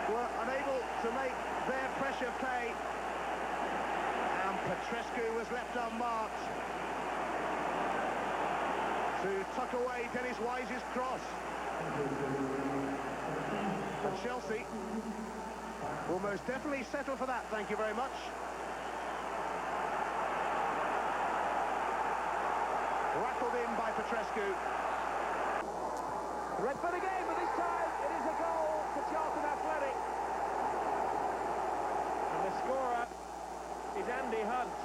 were unable to make their pressure pay. And Petrescu was left unmarked to tuck away Dennis Wise's cross. And Chelsea will most definitely settle for that, thank you very much. Rattled in by Petrescu. Red for the game, but this time it is a goal for Charlton Athletic. And the scorer is Andy Hunt.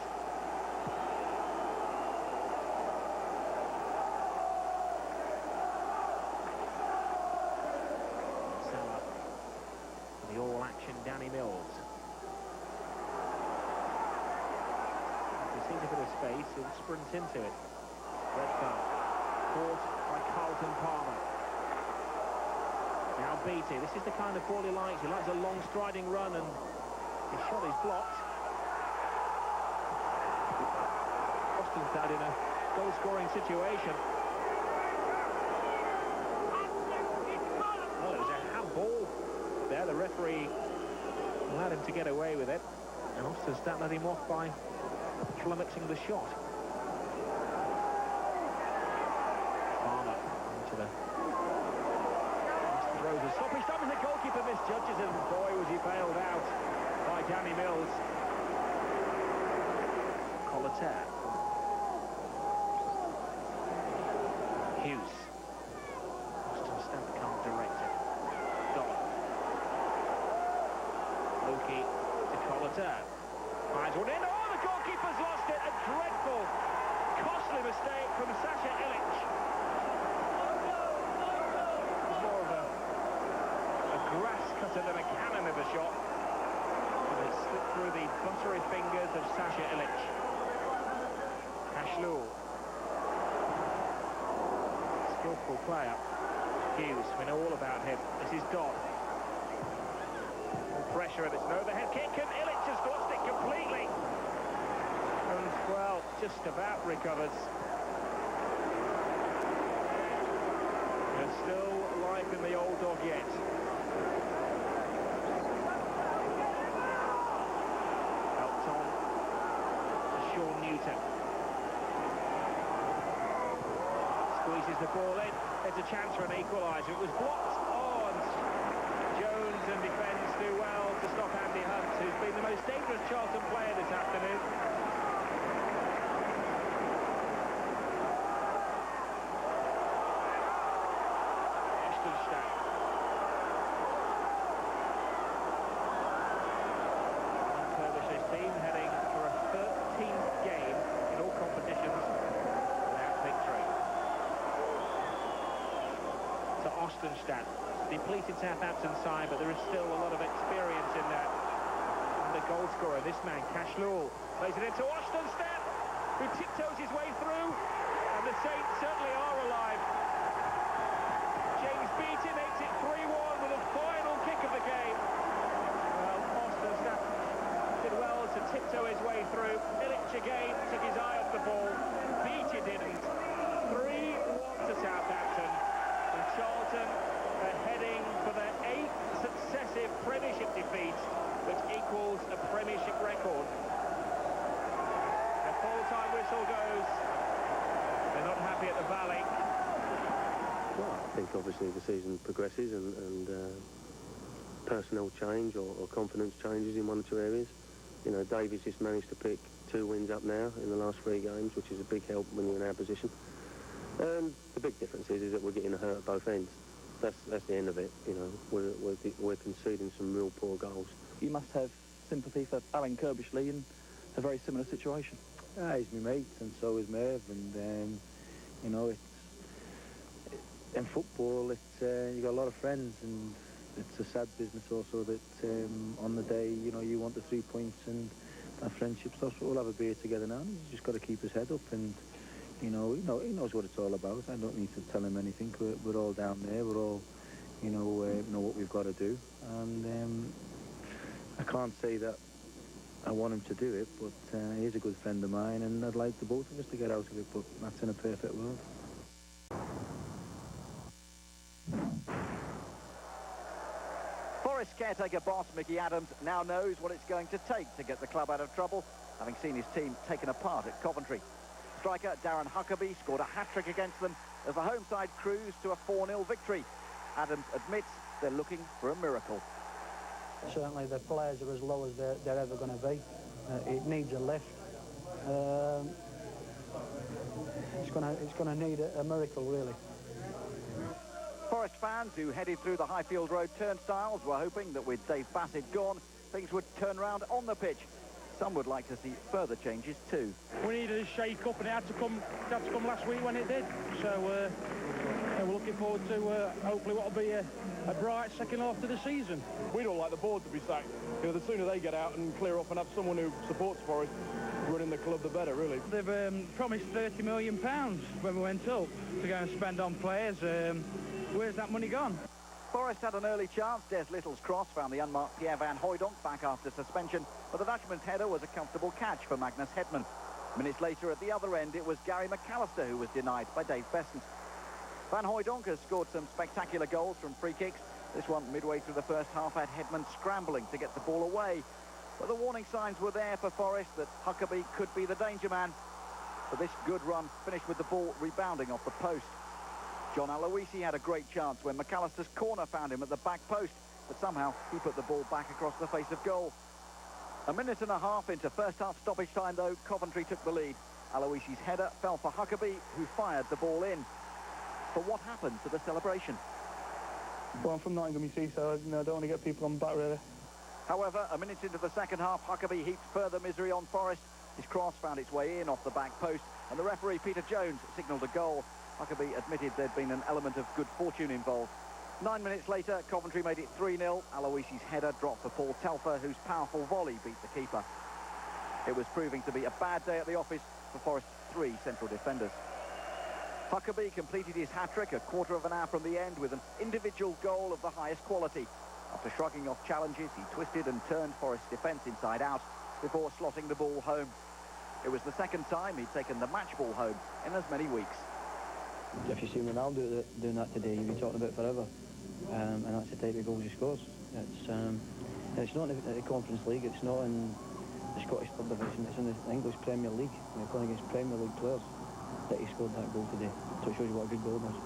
Salah, the all-action Danny Mills. If he sees a bit of space, he'll sprint into it. Red card. Caught by Carlton Palmer. Now Beattie, this is the kind of ball he likes. He likes a long striding run, and his shot is blocked. Austin's out in a goal-scoring situation. Well, it was a handball there. The referee allowed him to get away with it, and Austin let him off by flummoxing the shot. Palmer into the throws a sloppy stop as the goalkeeper misjudges, and boy was he bailed out by Danny Mills. Colater. Hughes. Austin Stamp can't direct it. Dodd. Loki to Colater. Finds one in. Oh, the goalkeeper's lost it. A dreadful, costly mistake from Sasha Ilic. More of a grass cutter than a cannon of a shot. And it slipped through the buttery fingers of Sasha Ilic. Ashlul. Skillful player. Hughes, we know all about him. This is Dodd. All pressure, and it's an overhead kick, and Ilic has lost it completely. And, well, just about recovers. There's still life in the old dog yet. Helped on to Sean Newton. Squeezes the ball in. There's a chance for an equaliser. It was blocked on. Jones and defence do well to stop Andy Hunt, who's been the most dangerous Charlton player this afternoon. Team heading for a 13th game in all competitions without victory. To Ostenstad, depleted Southampton side, but there is still a lot of experience in that. And the goal scorer, this man, Cashlul, plays it into Ostenstad, who tiptoes his way through, and the Saints certainly are alive. James Beattie makes it 3-1 with a final kick of the game. Well, Ostenstad did well to tiptoe his way through. Ilic again took his eye off the ball. Beattie didn't. 3-1 to Southampton. And Charlton are heading for their 8th successive Premiership defeat, which equals a Premiership record. The full-time whistle goes. They're not happy at the Valley. Well, I think obviously the season progresses and personnel change or confidence changes in one or two areas. You know, Davies just managed to pick 2 wins up now in the last 3 games, which is a big help when you're in our position. And the big difference is that we're getting hurt at both ends. That's the end of it. You know, we're conceding some real poor goals. You must have sympathy for Alan Kirbishley in a very similar situation. He's my mate, and so is Merv, and you know, in football, you got a lot of friends, and it's a sad business also that on the day, you know, you want the 3 points and that friendship stuff. So we'll have a beer together now. And he's just got to keep his head up, and you know, he knows what it's all about. I don't need to tell him anything. We're all down there. We're all, you know what we've got to do, and I can't say that I want him to do it, but he's a good friend of mine, and I'd like the both of us to get out of it, but that's in a perfect world. Forest caretaker boss Mickey Adams now knows what it's going to take to get the club out of trouble, having seen his team taken apart at Coventry. Striker Darren Huckabee scored a hat-trick against them as the home side cruised to a 4-0 victory. Adams admits they're looking for a miracle. Certainly the players are as low as they're ever going to be. It needs a lift. It's going to need a miracle, really. Forest fans who headed through the Highfield Road turnstiles were hoping that with Dave Bassett gone, things would turn round on the pitch. Some would like to see further changes too. We needed a shake-up, and it had to come last week when it did. So we're looking forward to hopefully what will be a bright second half to the season. We don't like the board to be sacked. You know, the sooner they get out and clear off and have someone who supports Forest running the club, the better, really. They've promised £30 million when we went up to go and spend on players. Where's that money gone? Forest had an early chance. Des Little's cross found the unmarked Pierre van Hooijdonk back after suspension, but the Dutchman's header was a comfortable catch for Magnus Hedman. Minutes later, at the other end, it was Gary McAllister who was denied by Dave Besant. Van Hooijdonk has scored some spectacular goals from free kicks. This one, midway through the first half, had Hedman scrambling to get the ball away. But the warning signs were there for Forest that Huckabee could be the danger man. But this good run finished with the ball rebounding off the post. John Aloisi had a great chance when McAllister's corner found him at the back post, but somehow he put the ball back across the face of goal. A minute and a half into first half stoppage time, though, Coventry took the lead. Aloisi's header fell for Huckabee, who fired the ball in. But what happened to the celebration? Well, I'm from Nottingham, you see, so I don't want to get people on the back, really. However, a minute into the second half, Huckabee heaped further misery on Forest. His cross found its way in off the back post, and the referee, Peter Jones, signalled a goal. Huckabee admitted there'd been an element of good fortune involved. 9 minutes later, Coventry made it 3-0. Aloisi's header dropped for Paul Telfer, whose powerful volley beat the keeper. It was proving to be a bad day at the office for Forest's 3 central defenders. Huckabee completed his hat-trick a quarter of an hour from the end with an individual goal of the highest quality. After shrugging off challenges, he twisted and turned Forest's defence inside out before slotting the ball home. It was the second time he'd taken the match ball home in as many weeks. If you see Ronaldo doing that today, you'll be talking about it forever. And that's the type of goals he scores. It's not in the Conference League, it's not in the Scottish Third Division, it's in the English Premier League. You're playing against Premier League players that he scored that goal today. So it shows you what a good goal it was.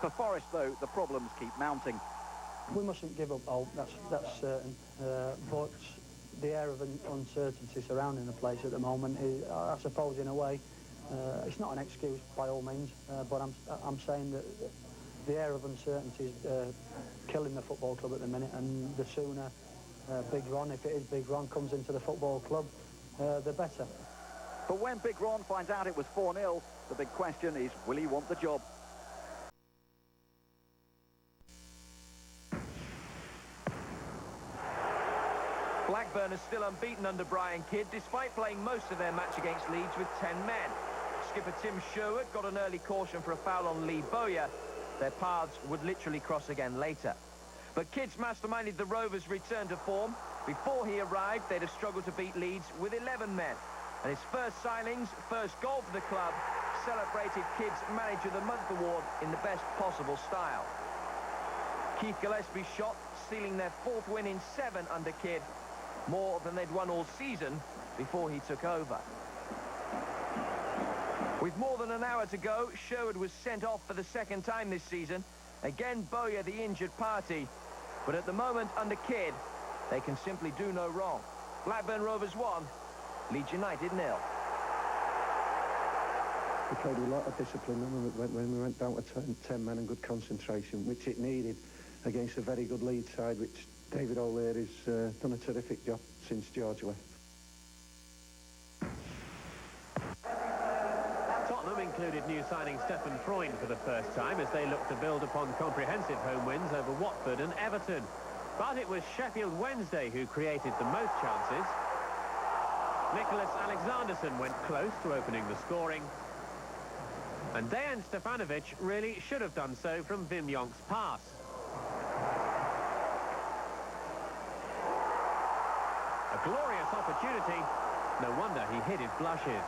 For Forest, though, the problems keep mounting. We mustn't give up hope, that's certain. But the air of uncertainty surrounding the place at the moment is, I suppose, in a way, it's not an excuse by all means, but I'm saying that the air of uncertainty is killing the football club at the minute, and the sooner Big Ron, if it is Big Ron, comes into the football club, the better. But when Big Ron finds out it was 4-0, the big question is, will he want the job? Blackburn is still unbeaten under Brian Kidd, despite playing most of their match against Leeds with 10 men. Skipper Tim Sherwood got an early caution for a foul on Lee Bowyer. Their paths would literally cross again later. But Kidd's masterminded the Rovers' return to form. Before he arrived, they'd have struggled to beat Leeds with 11 men. And his first signings, first goal for the club, celebrated Kidd's Manager of the Month award in the best possible style. Keith Gillespie's shot, sealing their 4th win in 7 under Kidd, more than they'd won all season before he took over. With more than an hour to go, Sherwood was sent off for the 2nd time this season. Again, Bowyer the injured party. But at the moment, under Kidd, they can simply do no wrong. Blackburn Rovers 1, Leeds United 0. We played with a lot of discipline when we went down to 10 men and good concentration, which it needed against a very good Leeds side, which David O'Leary's done a terrific job since George left. Tottenham included new signing Stefan Freund for the first time as they look to build upon comprehensive home wins over Watford and Everton. But it was Sheffield Wednesday who created the most chances. Nicholas Alexanderson went close to opening the scoring. And Dejan Stefanovic really should have done so from Wim Jonk's pass. A glorious opportunity. No wonder he hid his blushes.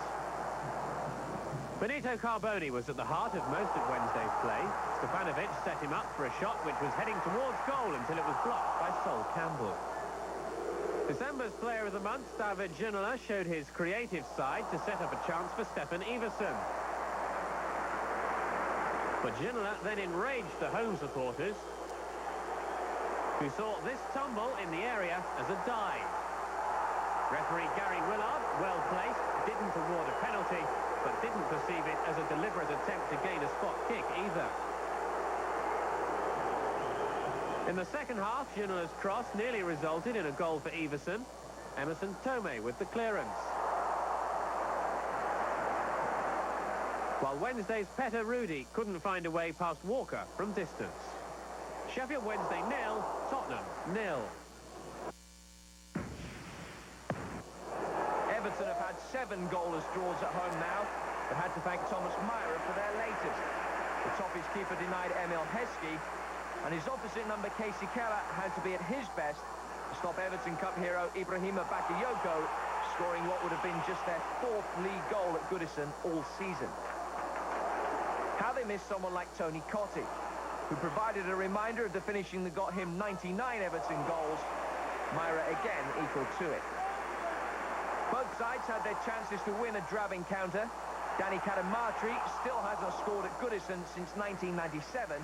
Benito Carboni was at the heart of most of Wednesday's play. Stefanovic set him up for a shot which was heading towards goal until it was blocked by Sol Campbell. December's Player of the Month, David Ginola, showed his creative side to set up a chance for Stefan Iversen. But Ginola then enraged the home supporters, who saw this tumble in the area as a dive. Referee Gary Willard, well placed, didn't award a penalty, but didn't perceive it as a deliberate attempt to gain a spot kick either. In the second half, Ginola's cross nearly resulted in a goal for Iversen. Emerson Tomei with the clearance. While Wednesday's Petter Rudy couldn't find a way past Walker from distance. Sheffield Wednesday 0, Tottenham 0. Everton have had 7 goalless draws at home now, but had to thank Thomas Myra for their latest. The Toffees keeper denied Emil Heskey, and his opposite number, Casey Keller, had to be at his best to stop Everton Cup hero Ibrahima Bakayoko scoring what would have been just their 4th league goal at Goodison all season. How they missed someone like Tony Cottee, who provided a reminder of the finishing that got him 99 Everton goals. Myra again equal to it. Both sides had their chances to win a drab encounter. Danny Cadamartri still hasn't scored at Goodison since 1997.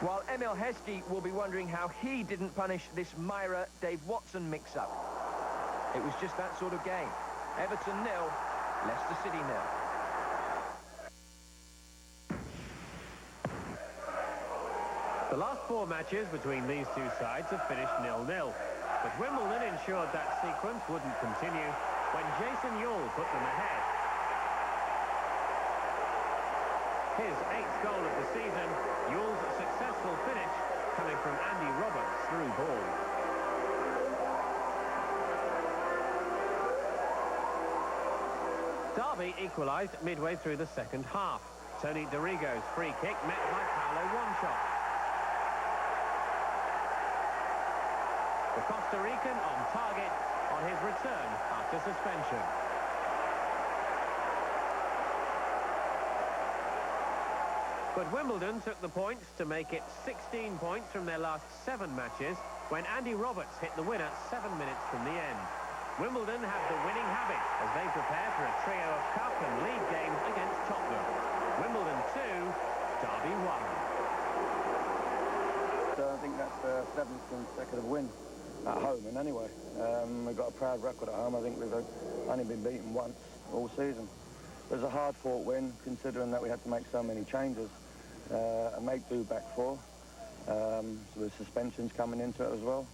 While Emil Heskey will be wondering how he didn't punish this Myra-Dave Watson mix-up. It was just that sort of game. Everton 0, Leicester City 0. The last 4 matches between these two sides have finished 0-0. But Wimbledon ensured that sequence wouldn't continue when Jason Ewell put them ahead. His 8th goal of the season, Ewell's successful finish coming from Andy Roberts through ball. Derby equalised midway through the second half. Tony Dorigo's free kick met by Paolo Wanchope. The Costa Rican on target on his return after suspension. But Wimbledon took the points to make it 16 points from their last 7 matches when Andy Roberts hit the winner 7 minutes from the end. Wimbledon have the winning habit as they prepare for a trio of cup and league games against Tottenham. Wimbledon 2, Derby 1. So I think that's the 7th consecutive win at home, and anyway, we've got a proud record at home. I think we've only been beaten once all season. It was a hard-fought win, considering that we had to make so many changes and make do back 4. So with suspensions coming into it as well.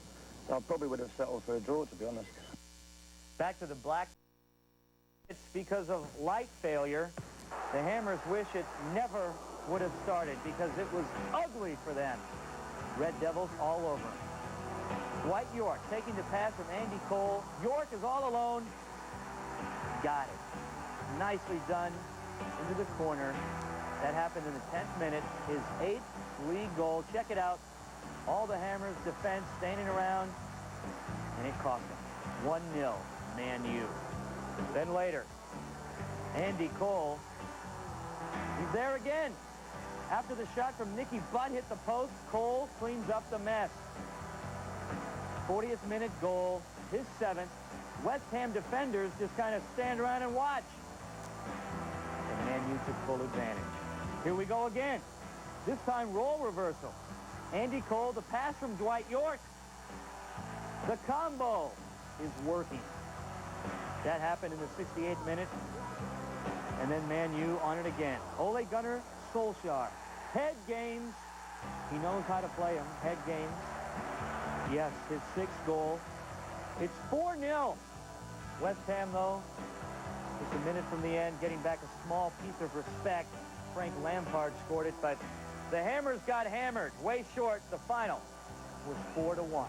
So I probably would have settled for a draw, to be honest. Back to the Black. It's because of light failure. The Hammers wish it never would have started because it was ugly for them. Red Devils all over. Dwight York taking the pass from Andy Cole. York is all alone. Got it. Nicely done into the corner. That happened in the 10th minute. His 8th league goal. Check it out. All the Hammers defense standing around. And it cost him. 1-0. Man U. Then later, Andy Cole. He's there again. After the shot from Nicky Butt hit the post, Cole cleans up the mess. 40th minute goal, his 7th. West Ham defenders just kind of stand around and watch. And Man U took full advantage. Here we go again. This time role reversal. Andy Cole, the pass from Dwight York. The combo is working. That happened in the 68th minute. And then Man U on it again. Ole Gunnar Solskjaer. Head games. He knows how to play them. Head games. Yes, his 6th goal. It's 4-0. West Ham, though, just a minute from the end, getting back a small piece of respect. Frank Lampard scored it, but the Hammers got hammered. Way short. The final was 4-1.